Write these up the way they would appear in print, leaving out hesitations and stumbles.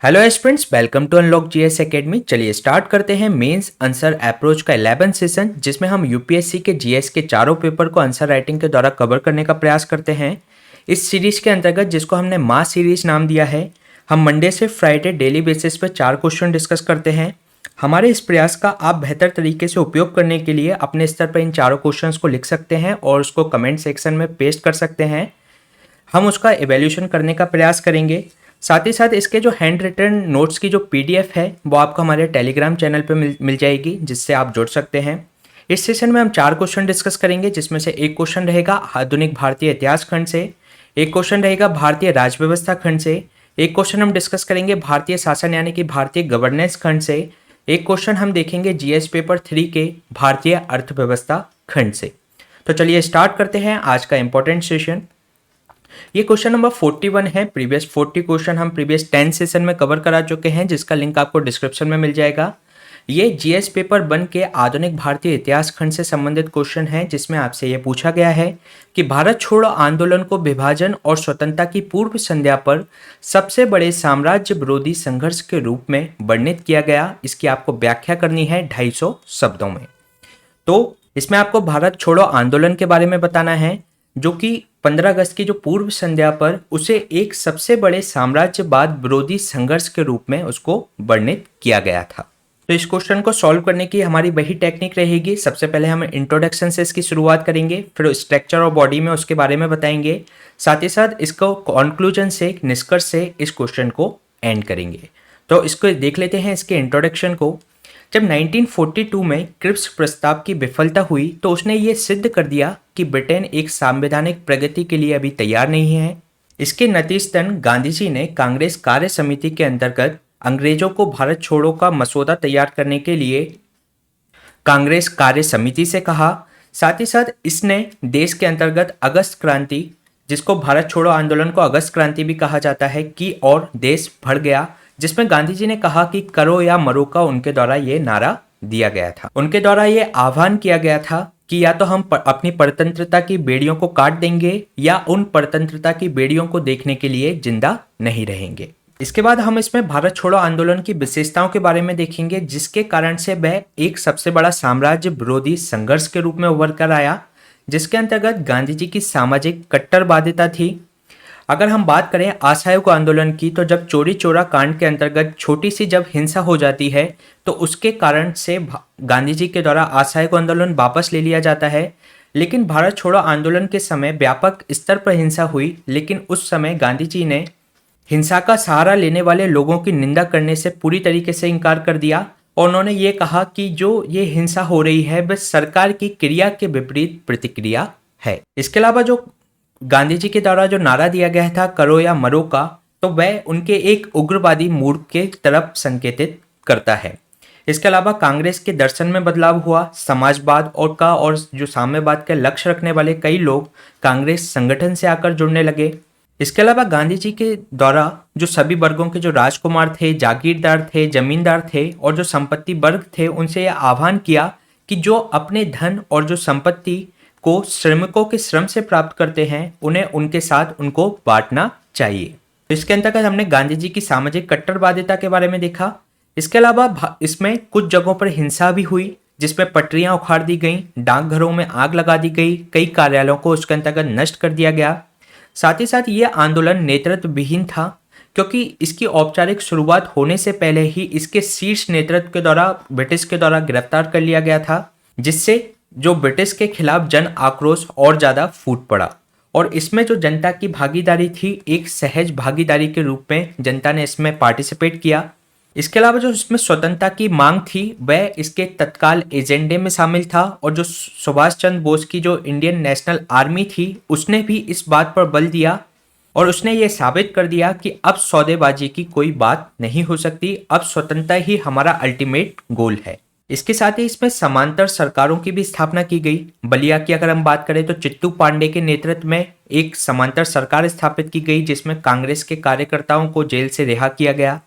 Hello aspirants, welcome to unlock GS academy. चलिए start करते हैं मेंस आंसर अप्रोच का 11th सेशन, जिसमें हम यूपीएससी के जीएस के चारों पेपर को आंसर राइटिंग के द्वारा कवर करने का प्रयास करते हैं। इस सीरीज के अंतर्गत, जिसको हमने मास सीरीज नाम दिया है, हम मंडे से फ्राइडे डेली बेसिस पर 4 क्वेश्चन डिस्कस करते हैं। हमारे इस प्रयास का आप बेहतर तरीके से उपयोग करने के लिए अपने स्तर पर इन चारों क्वेश्चंस को लिख सकते हैं और उसको कमेंट सेक्शन में पेस्ट कर सकते हैं। हम उसका एवेल्यूशन करने का प्रयास करेंगे। साथ ही साथ इसके जो हैंड रिटन नोट्स की जो पीडीएफ है वो आपको हमारे टेलीग्राम चैनल पे मिल जाएगी, जिससे आप जुड़ सकते हैं। इस सेशन में हम 4 क्वेश्चन डिस्कस करेंगे, जिसमें से एक क्वेश्चन रहेगा आधुनिक भारतीय इतिहास खंड से, एक क्वेश्चन रहेगा भारतीय राज्य व्यवस्था खंड से, एक क्वेश्चन हम डिस्कस करेंगे भारतीय शासन यानी कि भारतीय गवर्नेंस खंड से, एक क्वेश्चन हम देखेंगे जीएस पेपर 3 के भारतीय अर्थव्यवस्था खंड से। तो चलिए स्टार्ट करते हैं आज का इंपॉर्टेंट सेशन। ये क्वेश्चन नंबर 41 है। प्रीवियस 40 क्वेश्चन हम प्रीवियस 10 सेशन में कवर करा चुके हैं, जिसका लिंक आपको डिस्क्रिप्शन में मिल जाएगा। ये जीएस पेपर 1 के आधुनिक भारतीय इतिहास खंड से संबंधित क्वेश्चन है, जिसमें आपसे ये पूछा गया है कि भारत छोड़ो आंदोलन को विभाजन और स्वतंत्रता की पूर्व संध्या पर सबसे बड़े साम्राज्य विरोधी संघर्ष के रूप में वर्णित किया गया। इसकी आपको व्याख्या करनी है 250 शब्दों में। तो इसमें आपको भारत छोड़ो आंदोलन के बारे में बताना है, जो कि 15 अगस्त की जो पूर्व संध्या पर उसे एक सबसे बड़े साम्राज्यवाद विरोधी संघर्ष के रूप में उसको वर्णित किया गया था। तो इस क्वेश्चन को सॉल्व करने की हमारी वही टेक्निक रहेगी। सबसे पहले हम इंट्रोडक्शन से इसकी शुरुआत करेंगे, फिर स्ट्रक्चर और बॉडी में उसके बारे में बताएंगे, साथ ही साथ इसको कॉन्क्लूजन से, निष्कर्ष से इस क्वेश्चन को एंड करेंगे। तो इसको देख लेते हैं, इसके इंट्रोडक्शन को। जब 1942 में क्रिप्स प्रस्ताव की विफलता हुई तो उसने ये सिद्ध कर दिया कि ब्रिटेन एक संवैधानिक प्रगति के लिए अभी तैयार नहीं है। इसके नतीजतन गांधी जी ने कांग्रेस कार्य समिति के अंतर्गत अंग्रेजों को भारत छोड़ो का मसौदा तैयार करने के लिए कांग्रेस कार्य समिति से कहा। साथ ही साथ इसने देश के अंतर्गत अगस्त क्रांति, जिसको भारत छोड़ो आंदोलन को अगस्त क्रांति भी कहा जाता है, की और देश भर गया, जिसमें गांधी जी ने कहा कि करो या मरो का उनके द्वारा ये नारा दिया गया था। उनके द्वारा ये आह्वान किया गया था कि या तो हम अपनी परतंत्रता की बेड़ियों को काट देंगे या उन परतंत्रता की बेड़ियों को देखने के लिए जिंदा नहीं रहेंगे। इसके बाद हम इसमें भारत छोड़ो आंदोलन की विशेषताओं के बारे में देखेंगे, जिसके कारण से वह एक सबसे बड़ा साम्राज्य विरोधी संघर्ष के रूप में उभर कर आया, जिसके अंतर्गत गांधी जी की सामाजिक कट्टरवादिता थी। अगर हम बात करें असहयोग आंदोलन की, तो जब चोरी चोरा कांड के अंतर्गत छोटी सी जब हिंसा हो जाती है तो उसके कारण से गांधी जी के द्वारा असहयोग आंदोलन वापस ले लिया जाता है। लेकिन भारत छोड़ो आंदोलन के समय व्यापक स्तर पर हिंसा हुई, लेकिन उस समय गांधी जी ने हिंसा का सहारा लेने वाले लोगों की निंदा करने से पूरी तरीके से इनकार कर दिया और उन्होंने ये कहा कि जो ये हिंसा हो रही है वह सरकार की क्रिया के विपरीत प्रतिक्रिया है। इसके अलावा जो गांधी जी के द्वारा जो नारा दिया गया था करो या मरो का, तो वह उनके एक उग्रवादी मूड के तरफ संकेतित करता है। इसके अलावा कांग्रेस के दर्शन में बदलाव हुआ, समाजवाद और जो साम्यवाद का लक्ष्य रखने वाले कई लोग कांग्रेस संगठन से आकर जुड़ने लगे। इसके अलावा गांधी जी के द्वारा जो सभी वर्गों के जो राजकुमार थे, जागीरदार थे, जमींदार थे और जो संपत्ति वर्ग थे, उनसे यह आह्वान किया कि जो अपने धन और जो संपत्ति को श्रमिकों के श्रम से प्राप्त करते हैं, उन्हें उनके साथ उनको बांटना चाहिए। तो इसके अंतर्गत हमने गांधी जी की सामाजिक कट्टरवादिता के बारे में देखा। इसके अलावा इसमें कुछ जगहों पर हिंसा भी हुई, जिसमें पटरियां उखाड़ दी गई, डाकघरों में आग लगा दी गई, कई कार्यालयों को उसके अंतर्गत नष्ट कर दिया गया। साथ ही साथ ये आंदोलन नेतृत्व विहीन था, क्योंकि इसकी औपचारिक शुरुआत होने से पहले ही इसके शीर्ष नेतृत्व के द्वारा ब्रिटिश के द्वारा गिरफ्तार कर लिया गया था, जिससे जो ब्रिटिश के खिलाफ जन आक्रोश और ज़्यादा फूट पड़ा। और इसमें जो जनता की भागीदारी थी, एक सहज भागीदारी के रूप में जनता ने इसमें पार्टिसिपेट किया। इसके अलावा जो इसमें स्वतंत्रता की मांग थी वह इसके तत्काल एजेंडे में शामिल था, और जो सुभाष चंद्र बोस की जो इंडियन नेशनल आर्मी थी उसने भी इस बात पर बल दिया और उसने ये साबित कर दिया कि अब सौदेबाजी की कोई बात नहीं हो सकती, अब स्वतंत्रता ही हमारा अल्टीमेट गोल है। इसके साथ ही इसमें समांतर सरकारों की भी स्थापना की गई। बलिया की अगर हम बात करें तो चित्तू पांडे के नेतृत्व में एक समांतर सरकार स्थापित की गई, जिसमें कांग्रेस के कार्यकर्ताओं को जेल से रिहा किया गया।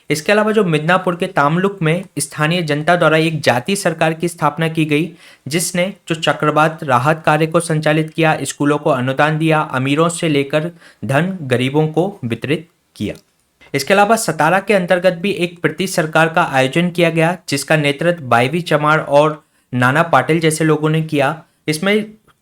इसके अलावा जो मिदनापुर के तामलुक में स्थानीय जनता द्वारा एक जाति सरकार की स्थापना की गई, जिसने जो चक्रवात राहत कार्य को संचालित किया, स्कूलों को अनुदान दिया, अमीरों से लेकर धन गरीबों को वितरित किया। इसके अलावा सतारा के अंतर्गत भी एक प्रति सरकार का आयोजन किया गया, जिसका नेतृत्व बाईवी चमार और नाना पाटिल जैसे लोगों ने किया। इसमें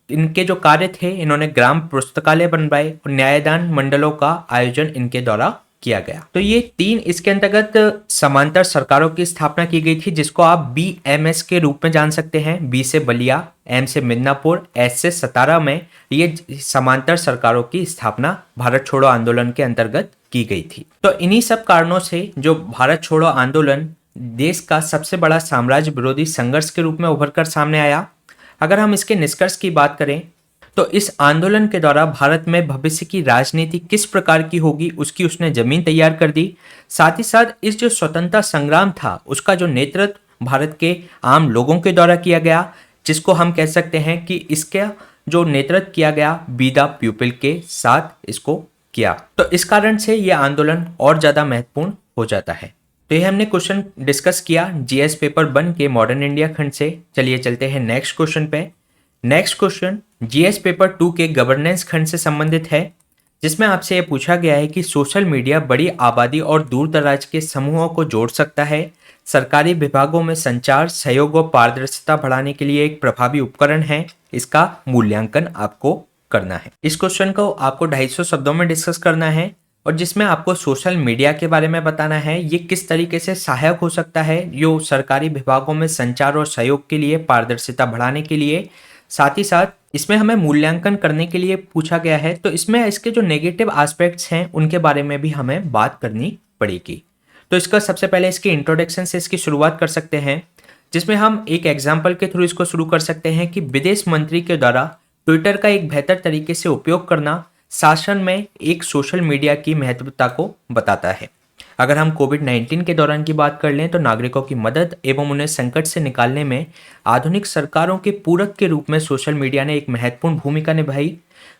इनके जो कार्य थे, इन्होंने ग्राम पुस्तकालय बनवाए और न्यायदान मंडलों का आयोजन इनके द्वारा किया गया। तो ये तीन इसके अंतर्गत समांतर सरकारों की स्थापना की गई थी, जिसको आप BMS के रूप में जान सकते हैं। बी से बलिया, M से मिदनापुर, S से सतारा में ये समांतर सरकारों की स्थापना भारत छोड़ो आंदोलन के अंतर्गत की गई थी। तो इन्हीं सब कारणों से जो भारत छोड़ो आंदोलन देश का सबसे बड़ा साम्राज्य विरोधी संघर्ष के रूप में उभरकर सामने आया। अगर हम इसके निष्कर्ष की बात करें तो इस आंदोलन के द्वारा भारत में भविष्य की राजनीति किस प्रकार की होगी उसकी उसने जमीन तैयार कर दी। साथ ही साथ इस जो स्वतंत्रता संग्राम था उसका जो नेतृत्व भारत के आम लोगों के द्वारा किया गया, जिसको हम कह सकते हैं कि इसका जो नेतृत्व किया गया बी द पीपल के साथ इसको किया। तो इस कारण से ये आंदोलन और ज़्यादा महत्वपूर्ण हो जाता है। तो ये हमने क्वेश्चन डिस्कस किया GS पेपर 1 के मॉडर्न इंडिया खंड से। चलिए चलते हैं नेक्स्ट क्वेश्चन पे। नेक्स्ट क्वेश्चन GS पेपर 2 के गवर्नेंस खंड से संबंधित है, जिसमें आपसे यह पूछा गया है कि सोशल मीडिया बड़ी आबादी और दूर दराज के समूहों को जोड़ सकता है। सरकारी विभागों में संचार, सहयोग और पारदर्शिता बढ़ाने के लिए एक प्रभावी उपकरण है। इसका मूल्यांकन आपको करना है। इस क्वेश्चन को आपको 250 शब्दों में डिस्कस करना है और जिसमें आपको सोशल मीडिया के बारे में बताना है, ये किस तरीके से सहायक हो सकता है जो सरकारी विभागों में संचार और सहयोग के लिए, पारदर्शिता बढ़ाने के लिए। साथ ही साथ इसमें हमें मूल्यांकन करने के लिए पूछा गया है, तो इसमें इसके जो नेगेटिव एस्पेक्ट्स हैं उनके बारे में भी हमें बात करनी पड़ेगी। तो इसका सबसे पहले इसके इंट्रोडक्शन से इसकी शुरुआत कर सकते हैं, जिसमें हम एक एग्जाम्पल के थ्रू इसको शुरू कर सकते हैं कि विदेश मंत्री के द्वारा ट्विटर का एक बेहतर तरीके से उपयोग करना शासन में एक सोशल मीडिया की महत्वता को बताता है। अगर हम कोविड-19 के दौरान की बात कर लें तो नागरिकों की मदद एवं उन्हें संकट से निकालने में आधुनिक सरकारों के पूरक के रूप में सोशल मीडिया ने एक महत्वपूर्ण भूमिका निभाई।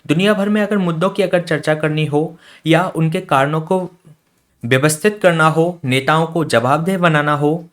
दुनिया भर में अगर मुद्दों की अगर चर्चा करनी हो या उनके कारणों को व्यवस्थित करना हो, नेताओं को जवाबदेह बनाना हो,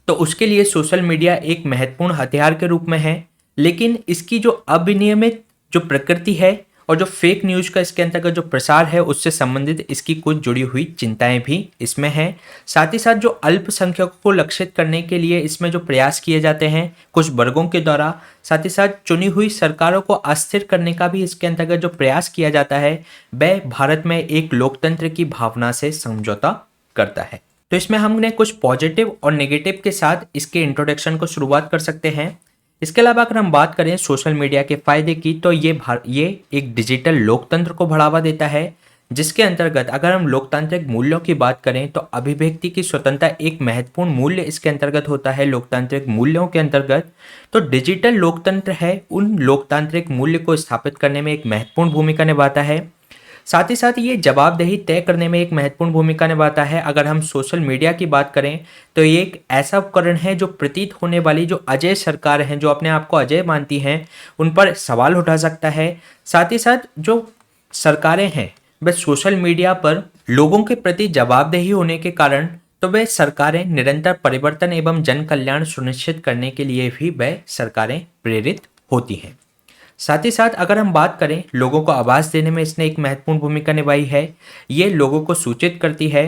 तो उसके लिए सोशल मीडिया एक महत्वपूर्ण हथियार के रूप में है। लेकिन इसकी जो अविनियमित जो प्रकृति है और जो फेक न्यूज़ का इसके अंतर्गत जो प्रसार है उससे संबंधित इसकी कुछ जुड़ी हुई चिंताएं भी इसमें हैं। साथ ही साथ जो अल्पसंख्यकों को लक्षित करने के लिए इसमें जो प्रयास किए जाते हैं कुछ वर्गों के द्वारा, साथ ही साथ चुनी हुई सरकारों को अस्थिर करने का भी इसके अंतर्गत जो प्रयास किया जाता है वह भारत में एक लोकतंत्र की भावना से समझौता करता है। तो इसमें हमने कुछ पॉजिटिव और नेगेटिव के साथ इसके इंट्रोडक्शन को शुरुआत कर सकते हैं। इसके अलावा अगर हम बात करें सोशल मीडिया के फायदे की तो ये एक डिजिटल लोकतंत्र को बढ़ावा देता है, जिसके अंतर्गत अगर हम लोकतांत्रिक मूल्यों की बात करें तो अभिव्यक्ति की स्वतंत्रता एक महत्वपूर्ण मूल्य इसके अंतर्गत होता है। लोकतांत्रिक मूल्यों के अंतर्गत तो डिजिटल लोकतंत्र है उन लोकतांत्रिक मूल्य को स्थापित करने में एक महत्वपूर्ण भूमिका निभाता है। साथ ही साथ ये जवाबदेही तय करने में एक महत्वपूर्ण भूमिका निभाता है। अगर हम सोशल मीडिया की बात करें तो ये एक ऐसा उपकरण है जो प्रतीत होने वाली जो अजय सरकार हैं, जो अपने आप को अजय मानती हैं, उन पर सवाल उठा सकता है। साथ ही साथ जो सरकारें हैं वह सोशल मीडिया पर लोगों के प्रति जवाबदेही होने के कारण तो वह सरकारें निरंतर परिवर्तन एवं जन कल्याण सुनिश्चित करने के लिए भी वह सरकारें प्रेरित होती हैं। साथ ही साथ अगर हम बात करें लोगों को आवाज़ देने में इसने एक महत्वपूर्ण भूमिका निभाई है। ये लोगों को सूचित करती है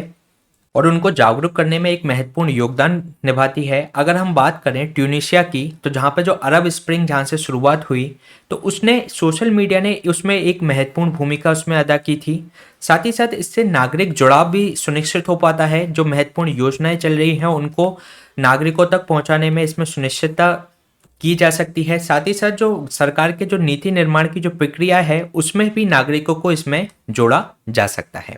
और उनको जागरूक करने में एक महत्वपूर्ण योगदान निभाती है। अगर हम बात करें ट्यूनीशिया की तो जहाँ पर जो अरब स्प्रिंग जहाँ से शुरुआत हुई तो उसने सोशल मीडिया ने उसमें एक महत्वपूर्ण भूमिका उसमें अदा की थी। साथ ही साथ इससे नागरिक जुड़ाव भी सुनिश्चित हो पाता है। जो महत्वपूर्ण योजनाएं चल रही हैं उनको नागरिकों तक पहुँचाने में इसमें सुनिश्चितता की जा सकती है। साथ ही साथ जो सरकार के जो नीति निर्माण की जो प्रक्रिया है उसमें भी नागरिकों को इसमें जोड़ा जा सकता है।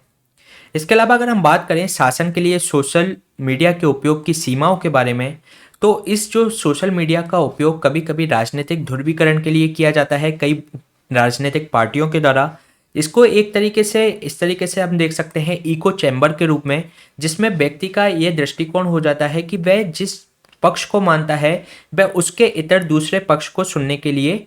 इसके अलावा अगर हम बात करें शासन के लिए सोशल मीडिया के उपयोग की सीमाओं के बारे में तो इस जो सोशल मीडिया का उपयोग कभी कभी राजनीतिक ध्रुवीकरण के लिए किया जाता है कई राजनीतिक पार्टियों के द्वारा। इसको एक तरीके से इस तरीके से हम देख सकते हैं इको चैम्बर के रूप में, जिसमें व्यक्ति का ये दृष्टिकोण हो जाता है कि वह जिस पक्ष को मानता है वह उसके इतर दूसरे पक्ष को सुनने के लिए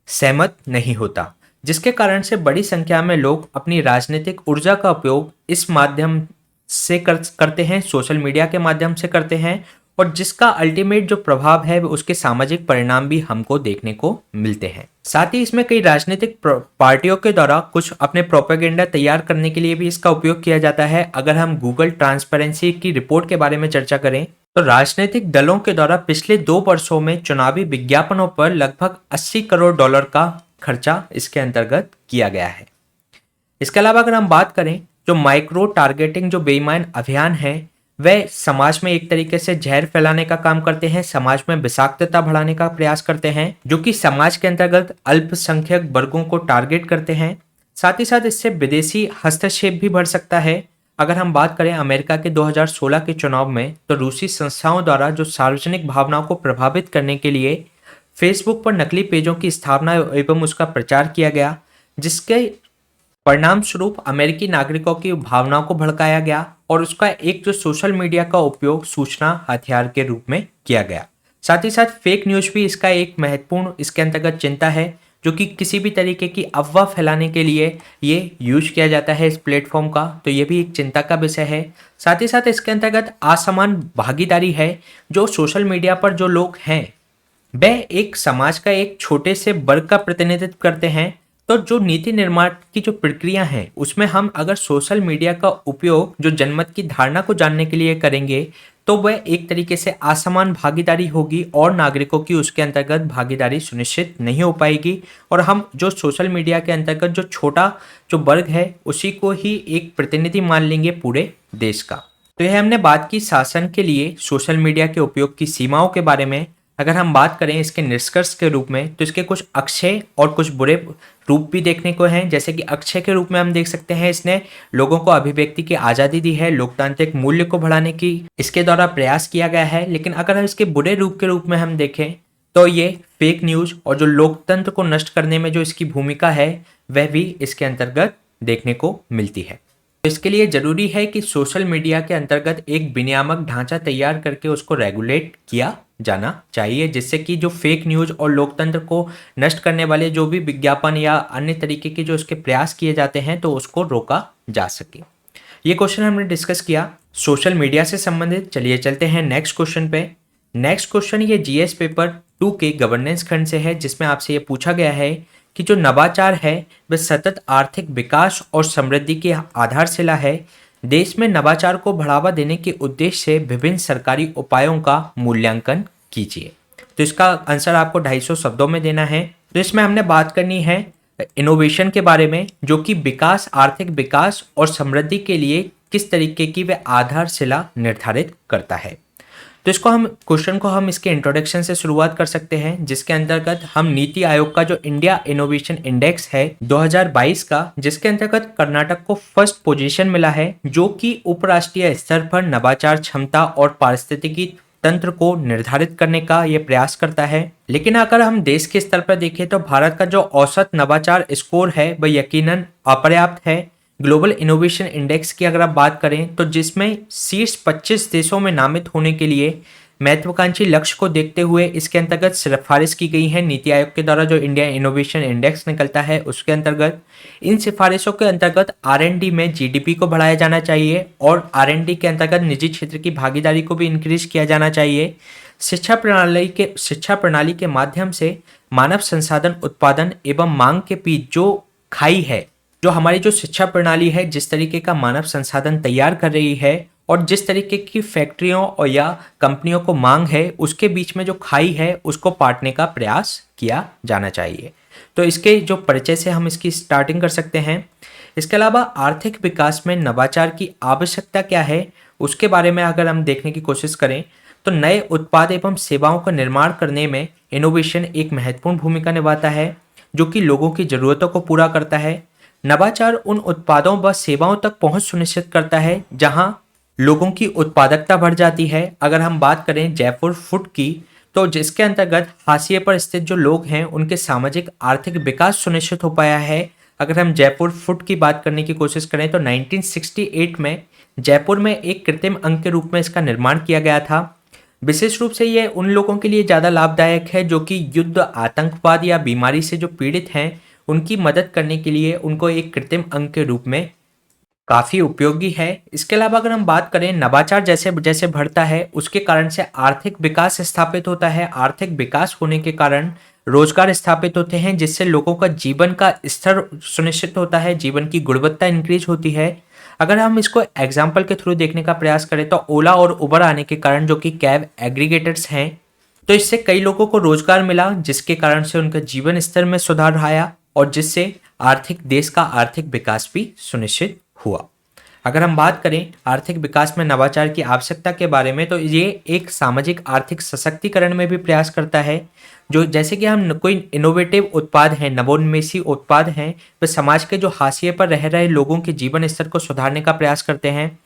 सहमत नहीं होता, जिसके कारण से बड़ी संख्या में लोग अपनी राजनीतिक ऊर्जा का उपयोग इस माध्यम से करते हैं, सोशल मीडिया के माध्यम से करते हैं और जिसका अल्टीमेट जो प्रभाव है उसके सामाजिक परिणाम भी हमको देखने को मिलते हैं। साथ ही इसमें कई राजनीतिक पार्टियों के द्वारा कुछ अपने प्रोपेगेंडा तैयार करने के लिए भी इसका उपयोग किया जाता है। अगर हम गूगल ट्रांसपेरेंसी की रिपोर्ट के बारे में चर्चा करें तो राजनीतिक दलों के द्वारा पिछले 2 वर्षों में चुनावी विज्ञापनों पर लगभग 80 करोड़ डॉलर का खर्चा इसके अंतर्गत किया गया है। इसके अलावा अगर हम बात करें जो माइक्रो टारगेटिंग जो बेईमान अभियान है वह समाज में एक तरीके से जहर फैलाने का काम करते हैं, समाज में विषाक्तता बढ़ाने का प्रयास करते हैं, जो कि समाज के अंतर्गत अल्पसंख्यक वर्गों को टारगेट करते हैं। साथ ही साथ इससे विदेशी हस्तक्षेप भी बढ़ सकता है। अगर हम बात करें अमेरिका के 2016 के चुनाव में तो रूसी संस्थाओं द्वारा जो सार्वजनिक भावनाओं को प्रभावित करने के लिए फेसबुक पर नकली पेजों की स्थापना एवं उसका प्रचार किया गया, जिसके परिणाम स्वरूप अमेरिकी नागरिकों की भावनाओं को भड़काया गया और उसका एक जो सोशल मीडिया का उपयोग सूचना हथियार के रूप में किया गया। साथ ही साथ फेक न्यूज़ भी इसका एक महत्वपूर्ण इसके अंतर्गत चिंता है, जो कि किसी भी तरीके की अफवाह फैलाने के लिए ये यूज किया जाता है इस प्लेटफॉर्म का, तो ये भी एक चिंता का विषय है। साथ ही साथ इसके अंतर्गत असमान भागीदारी है। जो सोशल मीडिया पर जो लोग हैं वह एक समाज का एक छोटे से वर्ग का प्रतिनिधित्व करते हैं, तो जो नीति निर्माण की जो प्रक्रिया है उसमें हम अगर सोशल मीडिया का उपयोग जो जनमत की धारणा को जानने के लिए करेंगे तो वह एक तरीके से असमान भागीदारी होगी और नागरिकों की उसके अंतर्गत भागीदारी सुनिश्चित नहीं हो पाएगी और हम जो सोशल मीडिया के अंतर्गत जो छोटा जो वर्ग है उसी को ही एक प्रतिनिधि मान लेंगे पूरे देश का। तो यह हमने बात की शासन के लिए सोशल मीडिया के उपयोग की सीमाओं के बारे में। अगर हम बात करें इसके निष्कर्ष के रूप में तो इसके कुछ अच्छे और कुछ बुरे रूप भी देखने को हैं। जैसे कि अच्छे के रूप में हम देख सकते हैं इसने लोगों को अभिव्यक्ति की आज़ादी दी है, लोकतांत्रिक मूल्य को बढ़ाने की इसके द्वारा प्रयास किया गया है। लेकिन अगर हम इसके बुरे रूप के रूप में हम देखें तो ये फेक न्यूज़ और जो लोकतंत्र को नष्ट करने में जो इसकी भूमिका है वह भी इसके अंतर्गत देखने को मिलती है। तो इसके लिए जरूरी है कि सोशल मीडिया के अंतर्गत एक विनियामक ढांचा तैयार करके उसको रेगुलेट किया जाना चाहिए, जिससे कि जो फेक न्यूज़ और लोकतंत्र को नष्ट करने वाले जो भी विज्ञापन या अन्य तरीके के जो उसके प्रयास किए जाते हैं तो उसको रोका जा सके। ये क्वेश्चन हमने डिस्कस किया सोशल मीडिया से संबंधित। चलिए चलते हैं नेक्स्ट क्वेश्चन पे। नेक्स्ट क्वेश्चन ये जीएस पेपर 2 के गवर्नेंस खंड से है, जिसमें आपसे ये पूछा गया है कि जो नवाचार है वह सतत आर्थिक विकास और समृद्धि की आधारशिला है। देश में नवाचार को बढ़ावा देने के उद्देश्य से विभिन्न सरकारी उपायों का मूल्यांकन कीजिए। तो इसका आंसर आपको 250 शब्दों में देना है। तो इसमें हमने बात करनी है इनोवेशन के बारे में, जो कि विकास, आर्थिक विकास और समृद्धि के लिए किस तरीके की वह आधारशिला निर्धारित करता है। तो इसको हम क्वेश्चन को हम इसके इंट्रोडक्शन से शुरुआत कर सकते हैं, जिसके अंतर्गत हम नीति आयोग का जो इंडिया इनोवेशन इंडेक्स है 2022 का, जिसके अंतर्गत कर्नाटक को फर्स्ट पोजीशन मिला है, जो कि उपराष्ट्रीय स्तर पर नवाचार क्षमता और पारिस्थितिकी तंत्र को निर्धारित करने का यह प्रयास करता है। लेकिन अगर हम देश के स्तर पर देखें तो भारत का जो औसत नवाचार स्कोर है वह यकीनन अपर्याप्त है। ग्लोबल इनोवेशन इंडेक्स की अगर आप बात करें तो जिसमें शीर्ष 25 देशों में नामित होने के लिए महत्वाकांक्षी लक्ष्य को देखते हुए इसके अंतर्गत सिफारिश की गई है नीति आयोग के द्वारा। जो इंडिया इनोवेशन इंडेक्स निकलता है उसके अंतर्गत इन सिफारिशों के अंतर्गत R&D में GDP को बढ़ाया जाना चाहिए और R&D के अंतर्गत निजी क्षेत्र की भागीदारी को भी इंक्रीज किया जाना चाहिए। शिक्षा प्रणाली के माध्यम से मानव संसाधन उत्पादन एवं मांग के बीच जो खाई है, जो हमारी जो शिक्षा प्रणाली है जिस तरीके का मानव संसाधन तैयार कर रही है और जिस तरीके की फैक्ट्रियों और या कंपनियों को मांग है, उसके बीच में जो खाई है उसको पाटने का प्रयास किया जाना चाहिए। तो इसके जो परिचय से हम इसकी स्टार्टिंग कर सकते हैं। इसके अलावा आर्थिक विकास में नवाचार की आवश्यकता क्या है उसके बारे में अगर हम देखने की कोशिश करें तो नए उत्पाद एवं सेवाओं का निर्माण करने में इनोवेशन एक महत्वपूर्ण भूमिका निभाता है, जो कि लोगों की ज़रूरतों को पूरा करता है। नवाचार उन उत्पादों व सेवाओं तक पहुंच सुनिश्चित करता है जहां लोगों की उत्पादकता बढ़ जाती है। अगर हम बात करें जयपुर फूड की, तो जिसके अंतर्गत हाशिए पर स्थित जो लोग हैं उनके सामाजिक आर्थिक विकास सुनिश्चित हो पाया है। अगर हम जयपुर फूड की बात करने की कोशिश करें तो 1968 में जयपुर में एक कृत्रिम अंग के रूप में इसका निर्माण किया गया था। विशेष रूप से ये उन लोगों के लिए ज़्यादा लाभदायक है जो कि युद्ध, आतंकवाद या बीमारी से जो पीड़ित हैं, उनकी मदद करने के लिए उनको एक कृत्रिम अंग के रूप में काफ़ी उपयोगी है। इसके अलावा अगर हम बात करें नवाचार जैसे जैसे बढ़ता है उसके कारण से आर्थिक विकास स्थापित होता है। आर्थिक विकास होने के कारण रोजगार स्थापित होते हैं जिससे लोगों का जीवन का स्तर सुनिश्चित होता है, जीवन की गुणवत्ता इंक्रीज होती है। अगर हम इसको एग्जाम्पल के थ्रू देखने का प्रयास करें तो ओला और उबर आने के कारण जो कि कैब एग्रीगेटर्स हैं, तो इससे कई लोगों को रोजगार मिला जिसके कारण से उनका जीवन स्तर में सुधार आया और जिससे आर्थिक देश का आर्थिक विकास भी सुनिश्चित हुआ। अगर हम बात करें आर्थिक विकास में नवाचार की आवश्यकता के बारे में तो ये एक सामाजिक आर्थिक सशक्तिकरण में भी प्रयास करता है। जो जैसे कि हम कोई इनोवेटिव उत्पाद हैं, नवोन्मेषी उत्पाद हैं, वे समाज के जो हाशिए पर रह रहे लोगों के जीवन स्तर को सुधारने का प्रयास करते हैं।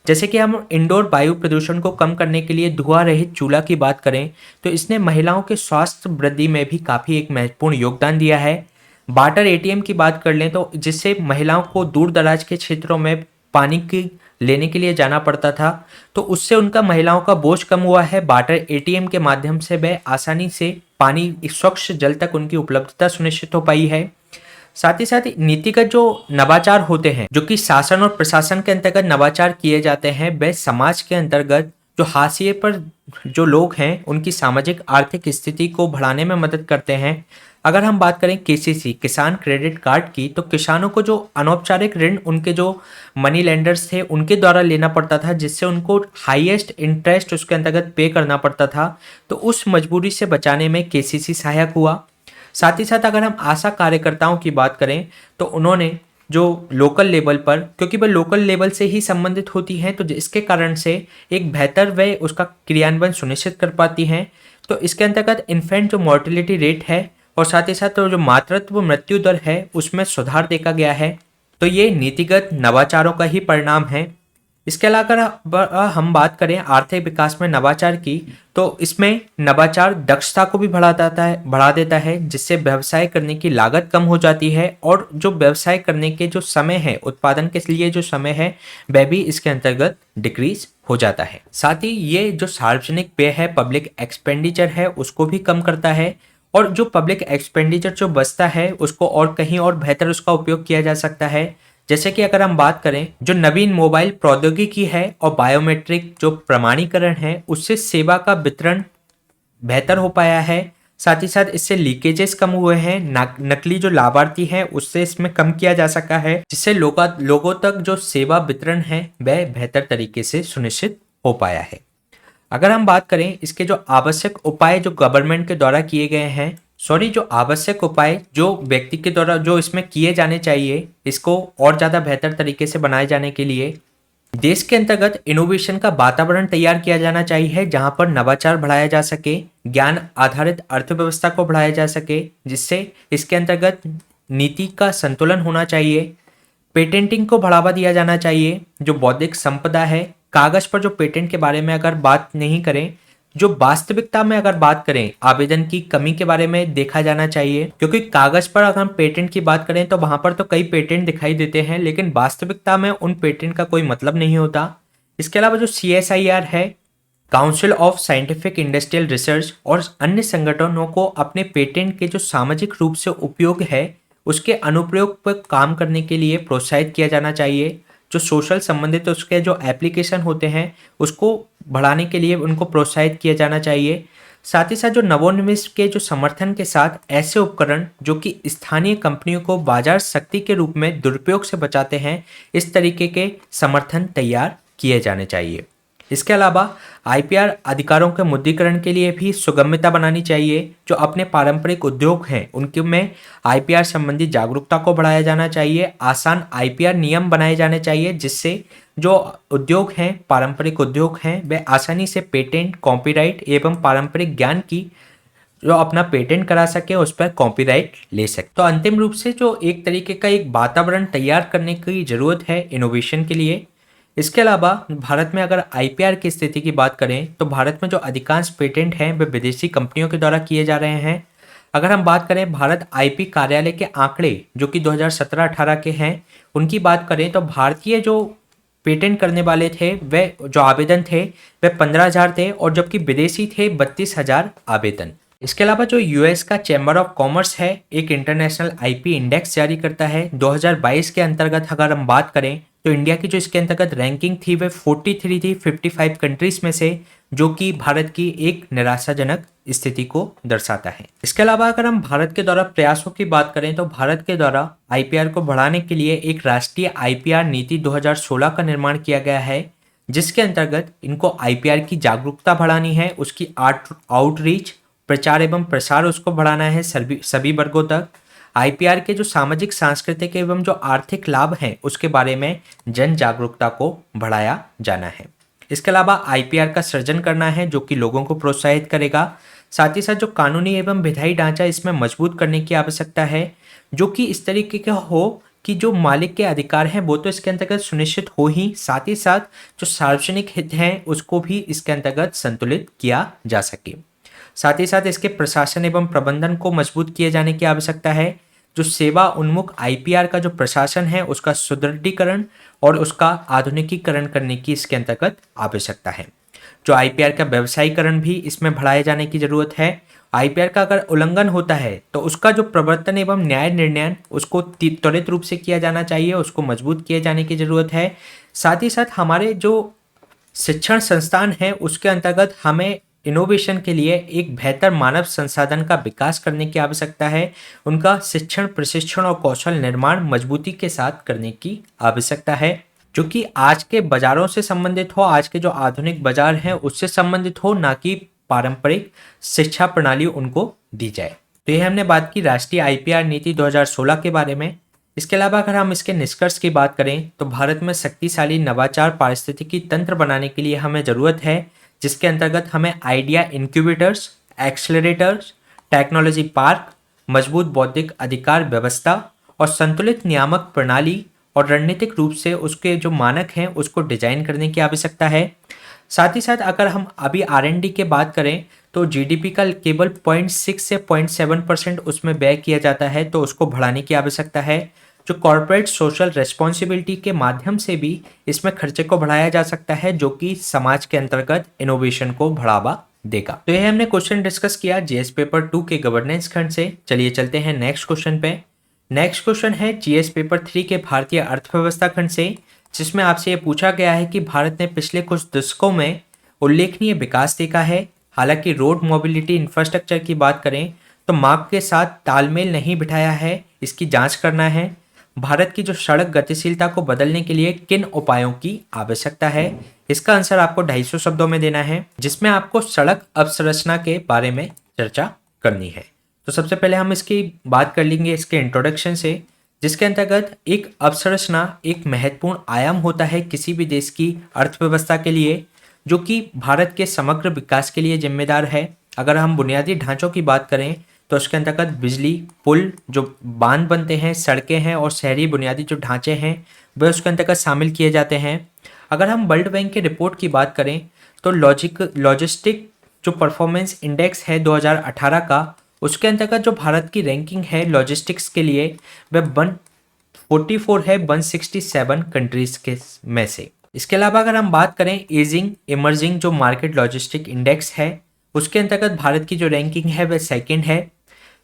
जैसे कि हम इंडोर वायु प्रदूषण को कम करने के लिए धुआं रहित चूल्हा की बात करें तो इसने महिलाओं के स्वास्थ्य वृद्धि में भी काफ़ी एक महत्वपूर्ण योगदान दिया है। वाटर एटीएम की बात कर लें तो जिससे महिलाओं को दूर दराज के क्षेत्रों में पानी की लेने के लिए जाना पड़ता था, तो उससे उनका महिलाओं का बोझ कम हुआ है। वाटर एटीएम के माध्यम से वह आसानी से पानी स्वच्छ जल तक उनकी उपलब्धता सुनिश्चित हो पाई है। साथ ही साथ नीतिगत जो नवाचार होते हैं, जो कि शासन और प्रशासन के अंतर्गत नवाचार किए जाते हैं, वह समाज के अंतर्गत जो हाशिए पर जो लोग हैं उनकी सामाजिक आर्थिक स्थिति को बढ़ाने में मदद करते हैं। अगर हम बात करें केसीसी किसान क्रेडिट कार्ड की, तो किसानों को जो अनौपचारिक ऋण उनके जो मनी लेंडर्स थे उनके द्वारा लेना पड़ता था जिससे उनको हाईएस्ट इंटरेस्ट उसके अंतर्गत पे करना पड़ता था, तो उस मजबूरी से बचाने में केसीसी सहायक हुआ। साथ ही साथ अगर हम आशा कार्यकर्ताओं की बात करें तो उन्होंने जो लोकल लेवल पर, क्योंकि वह लोकल लेवल से ही संबंधित होती हैं, तो इसके कारण से एक बेहतर वे उसका क्रियान्वयन सुनिश्चित कर पाती हैं। तो इसके अंतर्गत इन्फेंट जो मॉर्टेलिटी रेट है और साथ ही साथ तो जो मातृत्व मृत्यु दर है उसमें सुधार देखा गया है। तो ये नीतिगत नवाचारों का ही परिणाम है। इसके अलावा अगर हम बात करें आर्थिक विकास में नवाचार की, तो इसमें नवाचार दक्षता को भी बढ़ा देता है जिससे व्यवसाय करने की लागत कम हो जाती है और जो व्यवसाय करने के जो समय है, उत्पादन के लिए जो समय है, वह भी इसके अंतर्गत डिक्रीज हो जाता है। साथ ही ये जो सार्वजनिक व्यय है, पब्लिक एक्सपेंडिचर है, उसको भी कम करता है और जो पब्लिक एक्सपेंडिचर जो बचता है उसको और कहीं और बेहतर उसका उपयोग किया जा सकता है। जैसे कि अगर हम बात करें जो नवीन मोबाइल प्रौद्योगिकी है और बायोमेट्रिक जो प्रमाणीकरण है उससे सेवा का वितरण बेहतर हो पाया है। साथ ही साथ इससे लीकेजेस कम हुए हैं, नकली जो लाभार्थी हैं उससे इसमें कम किया जा सका है जिससे लोगों तक जो सेवा वितरण है वह बेहतर तरीके से सुनिश्चित हो पाया है। अगर हम बात करें इसके जो आवश्यक उपाय जो गवर्नमेंट के द्वारा किए गए हैं, जो आवश्यक उपाय जो व्यक्ति के द्वारा जो इसमें किए जाने चाहिए, इसको और ज़्यादा बेहतर तरीके से बनाए जाने के लिए देश के अंतर्गत इनोवेशन का वातावरण तैयार किया जाना चाहिए जहां पर नवाचार बढ़ाया जा सके, ज्ञान आधारित अर्थव्यवस्था को बढ़ाया जा सके, जिससे इसके अंतर्गत नीति का संतुलन होना चाहिए। पेटेंटिंग को बढ़ावा दिया जाना चाहिए। जो बौद्धिक संपदा है, कागज पर जो पेटेंट के बारे में अगर बात नहीं करें, जो वास्तविकता में अगर बात करें आवेदन की कमी के बारे में देखा जाना चाहिए, क्योंकि कागज पर अगर हम पेटेंट की बात करें तो वहां पर तो कई पेटेंट दिखाई देते हैं लेकिन वास्तविकता में उन पेटेंट का कोई मतलब नहीं होता। इसके अलावा जो CSIR है, council of scientific industrial research, और अन्य संगठनों को अपने पेटेंट के जो सामाजिक रूप से उपयोग है उसके अनुप्रयोग पर काम करने के लिए प्रोत्साहित किया जाना चाहिए। जो सोशल संबंधित उसके जो एप्लीकेशन होते हैं उसको बढ़ाने के लिए उनको प्रोत्साहित किया जाना चाहिए। साथ ही साथ जो नवोन्मेष के जो समर्थन के साथ ऐसे उपकरण जो कि स्थानीय कंपनियों को बाजार शक्ति के रूप में दुरुपयोग से बचाते हैं, इस तरीके के समर्थन तैयार किए जाने चाहिए। इसके अलावा IPR अधिकारों के मुद्रीकरण के लिए भी सुगम्यता बनानी चाहिए। जो अपने पारंपरिक उद्योग हैं उनके में IPR संबंधी जागरूकता को बढ़ाया जाना चाहिए। आसान IPR नियम बनाए जाने चाहिए जिससे जो उद्योग हैं, पारंपरिक उद्योग हैं, वे आसानी से पेटेंट, कॉपीराइट एवं पारंपरिक ज्ञान की जो अपना पेटेंट करा सके, उस पर कॉपीराइट ले सके। तो अंतिम रूप से जो एक तरीके का एक वातावरण तैयार करने की जरूरत है इनोवेशन के लिए। इसके अलावा भारत में अगर IPR की स्थिति की बात करें तो भारत में जो अधिकांश पेटेंट हैं वे विदेशी कंपनियों के द्वारा किए जा रहे हैं। अगर हम बात करें भारत IP कार्यालय के आंकड़े जो कि 2017-18 के हैं, उनकी बात करें तो भारतीय जो पेटेंट करने वाले थे वे जो आवेदन थे वे 15,000 थे और जबकि विदेशी थे 32,000 आवेदन। इसके अलावा जो US का चैम्बर ऑफ कॉमर्स है एक इंटरनेशनल IP इंडेक्स जारी करता है। 2022 के अंतर्गत अगर हम बात करें तो इंडिया की जो इसके अंतर्गत रैंकिंग थी वह 43 थी 55 कंट्रीज में से, जो कि भारत की एक निराशाजनक स्थिति को दर्शाता है। इसके अलावा अगर हम भारत के द्वारा प्रयासों की बात करें तो भारत के द्वारा आईपीआर को बढ़ाने के लिए एक राष्ट्रीय आईपीआर नीति 2016 का निर्माण किया गया है, जिसके अंतर्गत इनको आईपीआर की जागरूकता बढ़ानी है, उसकी आउटरीच प्रचार एवं प्रसार उसको बढ़ाना है सभी वर्गों तक। आईपीआर के जो सामाजिक सांस्कृतिक एवं जो आर्थिक लाभ हैं उसके बारे में जन जागरूकता को बढ़ाया जाना है। इसके अलावा आईपीआर का सृजन करना है जो कि लोगों को प्रोत्साहित करेगा। साथ ही साथ जो कानूनी एवं विधायी ढांचा इसमें मजबूत करने की आवश्यकता है, जो कि इस तरीके का हो कि जो मालिक के अधिकार हैं वो तो इसके अंतर्गत सुनिश्चित हो ही, साथ ही साथ जो सार्वजनिक हित हैं उसको भी इसके अंतर्गत संतुलित किया जा सके। साथ ही साथ इसके प्रशासन एवं प्रबंधन को मजबूत किए जाने की आवश्यकता है। जो सेवा उन्मुख आईपीआर का जो प्रशासन है उसका सुदृढ़ीकरण और उसका आधुनिकीकरण करने की इसके अंतर्गत आवश्यकता है। जो आईपीआर का व्यवसायीकरण भी इसमें बढ़ाए जाने की जरूरत है। आईपीआर का अगर उल्लंघन होता है तो उसका जो प्रवर्तन एवं न्याय निर्णय उसको त्वरित रूप से किया जाना चाहिए, उसको मजबूत किए जाने की जरूरत है। साथ ही साथ हमारे जो शिक्षण संस्थान है उसके अंतर्गत हमें इनोवेशन के लिए एक बेहतर मानव संसाधन का विकास करने की आवश्यकता है। उनका शिक्षण, प्रशिक्षण और कौशल निर्माण मजबूती के साथ करने की आवश्यकता है, जो कि आज के बाजारों से संबंधित हो, आज के जो आधुनिक बाजार हैं उससे संबंधित हो, ना कि पारंपरिक शिक्षा प्रणाली उनको दी जाए। तो ये हमने बात की राष्ट्रीय आईपीआर नीति 2016 के बारे में। इसके अलावा अगर हम इसके निष्कर्ष की बात करें तो भारत में शक्तिशाली नवाचार पारिस्थितिकी तंत्र बनाने के लिए हमें ज़रूरत है, जिसके अंतर्गत हमें idea incubators, accelerators, technology park, मजबूत बौद्धिक अधिकार व्यवस्था और संतुलित नियामक प्रणाली और रणनीतिक रूप से उसके जो मानक हैं उसको डिजाइन करने की आवश्यकता है। साथ ही साथ अगर हम अभी आर.एन.डी की बात करें तो जीडीपी का केवल 0.6 से 0.7% उसमें व्यय किया जाता है, तो उसको बढ़ाने की आवश्यकता है। जो कॉर्पोरेट सोशल रेस्पॉन्सिबिलिटी के माध्यम से भी इसमें खर्चे को बढ़ाया जा सकता है, जो कि समाज के अंतर्गत इनोवेशन को बढ़ावा देगा। तो यह हमने क्वेश्चन डिस्कस किया जीएस पेपर 2 के गवर्नेंस खंड से। चलिए चलते हैं नेक्स्ट क्वेश्चन पे। नेक्स्ट क्वेश्चन है जीएस पेपर 3 के भारतीय अर्थव्यवस्था खंड से, जिसमें आपसे ये पूछा गया है कि भारत ने पिछले कुछ दशकों में उल्लेखनीय विकास देखा है। हालांकि रोड मोबिलिटी इंफ्रास्ट्रक्चर की बात करें तो मांग के साथ तालमेल नहीं बिठाया है, इसकी जांच करना है। भारत की जो सड़क गतिशीलता को बदलने के लिए किन उपायों की आवश्यकता है, इसका आंसर आपको 250 शब्दों में देना है, जिसमें आपको सड़क अवसंरचना के बारे में चर्चा करनी है। तो सबसे पहले हम इसकी बात कर लेंगे इसके इंट्रोडक्शन से, जिसके अंतर्गत एक अवसंरचना एक महत्वपूर्ण आयाम होता है किसी भी देश की अर्थव्यवस्था के लिए, जो कि भारत के समग्र विकास के लिए जिम्मेदार है। अगर हम बुनियादी ढांचों की बात करें तो उसके अंतर्गत बिजली, पुल, जो बांध बनते हैं, सड़कें हैं और शहरी बुनियादी जो ढांचे हैं वह उसके अंतर्गत शामिल किए जाते हैं। अगर हम वर्ल्ड बैंक के रिपोर्ट की बात करें तो लॉजिस्टिक जो परफॉर्मेंस इंडेक्स है 2018 का, उसके अंतर्गत जो भारत की रैंकिंग है लॉजिस्टिक्स के लिए वह 144 है 167 कंट्रीज के में से। इसके अलावा अगर हम बात करें एजिंग इमर्जिंग जो मार्केट लॉजिस्टिक इंडेक्स है, उसके अंतर्गत भारत की जो रैंकिंग है वह सेकंड है।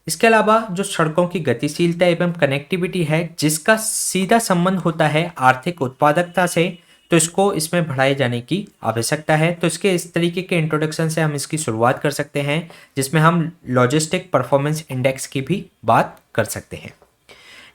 इसके अलावा जो सड़कों की गतिशीलता एवं कनेक्टिविटी है, जिसका सीधा संबंध होता है आर्थिक उत्पादकता से, तो इसको इसमें बढ़ाए जाने की आवश्यकता है। तो इसके इस तरीके के इंट्रोडक्शन से हम इसकी शुरुआत कर सकते हैं, जिसमें हम लॉजिस्टिक परफॉर्मेंस इंडेक्स की भी बात कर सकते हैं।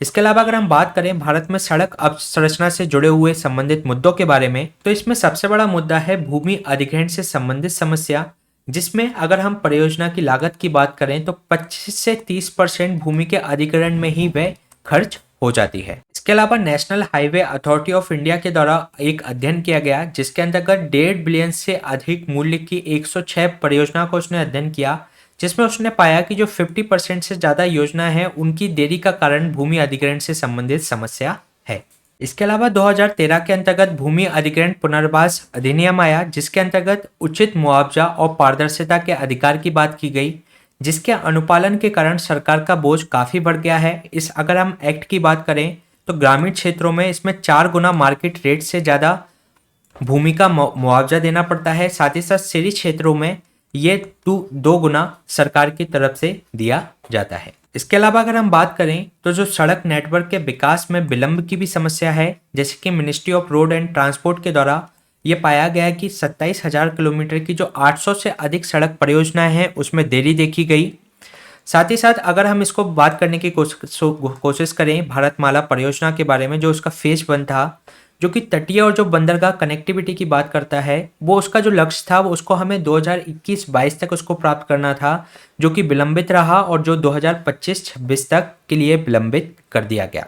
इसके अलावा अगर हम बात करें भारत में सड़क अवसंरचना से जुड़े हुए संबंधित मुद्दों के बारे में, तो इसमें सबसे बड़ा मुद्दा है भूमि अधिग्रहण से संबंधित समस्या, जिसमें अगर हम परियोजना की लागत की बात करें तो 25 से 30% भूमि के अधिग्रहण में ही वह खर्च हो जाती है। इसके अलावा national highway authority of India के द्वारा एक अध्ययन किया गया, जिसके अंतर्गत 1.5 बिलियन से अधिक मूल्य की 106 परियोजना को उसने अध्ययन किया, जिसमें उसने पाया कि जो 50% से ज़्यादा योजना है उनकी देरी का कारण भूमि अधिग्रहण से संबंधित समस्या है। इसके अलावा 2013 के अंतर्गत भूमि अधिग्रहण पुनर्वास अधिनियम आया, जिसके अंतर्गत उचित मुआवजा और पारदर्शिता के अधिकार की बात की गई, जिसके अनुपालन के कारण सरकार का बोझ काफ़ी बढ़ गया है। इस अगर हम एक्ट की बात करें तो ग्रामीण क्षेत्रों में इसमें 4 गुना मार्केट रेट से ज़्यादा भूमि का मुआवजा देना पड़ता है। साथ ही साथ शहरी क्षेत्रों में ये 2 गुना सरकार की तरफ से दिया जाता है। इसके अलावा अगर हम बात करें तो जो सड़क नेटवर्क के विकास में विलंब की भी समस्या है, जैसे कि ministry of road and transport के द्वारा ये पाया गया कि 27,000 किलोमीटर की जो 800 से अधिक सड़क परियोजनाएं हैं उसमें देरी देखी गई। साथ ही साथ अगर हम इसको बात करने की कोशिश करें भारतमाला परियोजना के बारे में, जो उसका फेज 1 था, जो कि तटीय और जो बंदरगाह कनेक्टिविटी की बात करता है, वो उसका जो लक्ष्य था वो उसको हमें 2021-22 तक उसको प्राप्त करना था, जो कि विलंबित रहा और जो 2025-26 तक के लिए विलंबित कर दिया गया।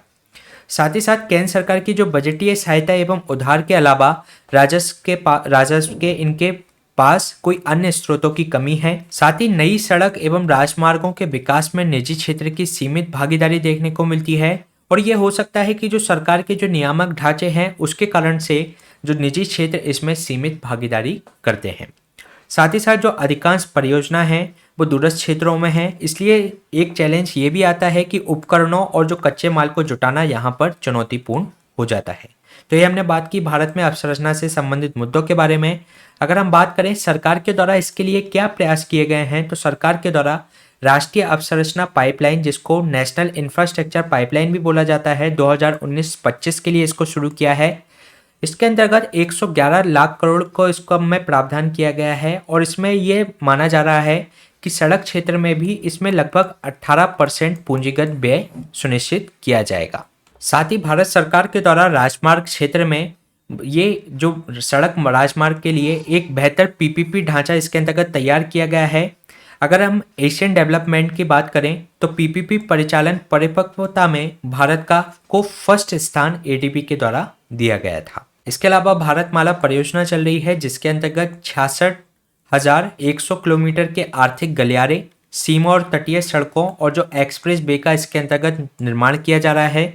साथ ही साथ केंद्र सरकार की जो बजटीय सहायता एवं उधार के अलावा राजस्व के इनके पास कोई अन्य स्रोतों की कमी है। साथ ही नई सड़क एवं राजमार्गों के विकास में निजी क्षेत्र की सीमित भागीदारी देखने को मिलती है और ये हो सकता है कि जो सरकार के जो नियामक ढांचे हैं उसके कारण से जो निजी क्षेत्र इसमें सीमित भागीदारी करते हैं। साथ ही साथ जो अधिकांश परियोजना हैं वो दूरस्थ क्षेत्रों में है, इसलिए एक चैलेंज ये भी आता है कि उपकरणों और जो कच्चे माल को जुटाना यहाँ पर चुनौतीपूर्ण हो जाता है। तो ये हमने बात की भारत में अवसंरचना से संबंधित मुद्दों के बारे में। अगर हम बात करें सरकार के द्वारा इसके लिए क्या प्रयास किए गए हैं, तो सरकार के द्वारा राष्ट्रीय अवसंरचना पाइपलाइन, जिसको नेशनल इंफ्रास्ट्रक्चर पाइपलाइन भी बोला जाता है, 2019-25 के लिए इसको शुरू किया है। इसके अंतर्गत 111 लाख करोड़ को इसको में प्रावधान किया गया है और इसमें ये माना जा रहा है कि सड़क क्षेत्र में भी इसमें लगभग 18% पूंजीगत व्यय सुनिश्चित किया जाएगा। साथ ही भारत सरकार के द्वारा राजमार्ग क्षेत्र में ये जो सड़क राजमार्ग के लिए एक बेहतर पीपीपी ढांचा इसके अंतर्गत तैयार किया गया है। अगर हम एशियन डेवलपमेंट की बात करें तो पीपीपी परिचालन परिपक्वता में भारत को फर्स्ट स्थान एडीबी के द्वारा दिया गया था। इसके अलावा भारतमाला परियोजना चल रही है जिसके अंतर्गत 66,100 किलोमीटर के आर्थिक गलियारे, सीमा और तटीय सड़कों और जो एक्सप्रेस वे का इसके अंतर्गत निर्माण किया जा रहा है।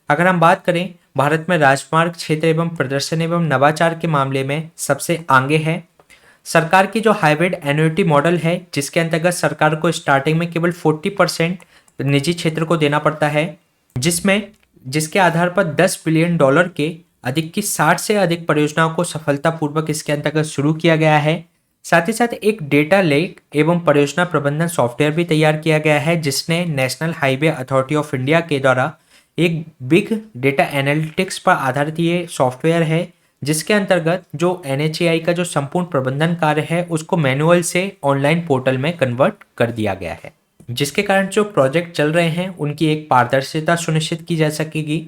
अगर हम बात करें भारत में राजमार्ग क्षेत्र एवं प्रदर्शन एवं नवाचार के मामले में सबसे आगे है। सरकार की जो हाइब्रिड एन्युटी मॉडल है जिसके अंतर्गत सरकार को स्टार्टिंग में केवल 40% निजी क्षेत्र को देना पड़ता है, जिसके आधार पर $10 बिलियन के अधिक की 60 से अधिक परियोजनाओं को सफलतापूर्वक इसके अंतर्गत शुरू किया गया है। साथ ही साथ एक डेटा लेक एवं परियोजना प्रबंधन सॉफ्टवेयर भी तैयार किया गया है जिसने national highway authority of India के द्वारा एक बिग डेटा एनालिटिक्स पर आधारित ये सॉफ्टवेयर है, जिसके अंतर्गत जो NHAI का जो संपूर्ण प्रबंधन कार्य है उसको मैनुअल से ऑनलाइन पोर्टल में कन्वर्ट कर दिया गया है, जिसके कारण जो प्रोजेक्ट चल रहे हैं उनकी एक पारदर्शिता सुनिश्चित की जा सकेगी।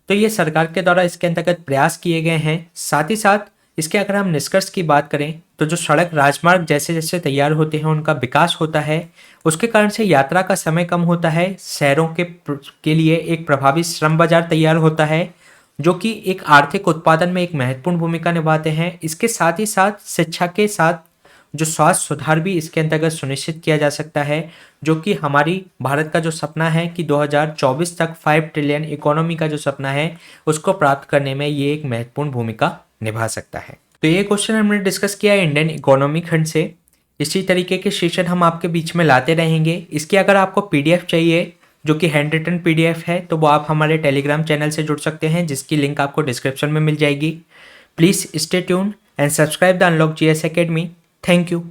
तो ये सरकार के द्वारा इसके अंतर्गत प्रयास किए गए हैं। साथ ही साथ इसके अगर हम निष्कर्ष की बात करें तो जो सड़क राजमार्ग जैसे जैसे तैयार होते हैं उनका विकास होता है, उसके कारण से यात्रा का समय कम होता है, शहरों के लिए एक प्रभावी श्रम बाजार तैयार होता है जो कि एक आर्थिक उत्पादन में एक महत्वपूर्ण भूमिका निभाते हैं। इसके साथ ही साथ शिक्षा के साथ जो स्वास्थ्य सुधार भी इसके अंतर्गत सुनिश्चित किया जा सकता है, जो कि हमारी भारत का जो सपना है कि 2024 तक 5 ट्रिलियन इकोनॉमी का जो सपना है उसको प्राप्त करने में ये एक महत्वपूर्ण भूमिका निभा सकता है। तो ये क्वेश्चन हमने डिस्कस किया इंडियन इकोनॉमी खंड से। इसी तरीके के सेशन हम आपके बीच में लाते रहेंगे। इसकी अगर आपको पीडीएफ चाहिए जो कि हैंड रिटन पीडीएफ है तो वो आप हमारे टेलीग्राम चैनल से जुड़ सकते हैं जिसकी लिंक आपको डिस्क्रिप्शन में मिल जाएगी। Please stay tuned and subscribe the unlock GS academy. Thank you.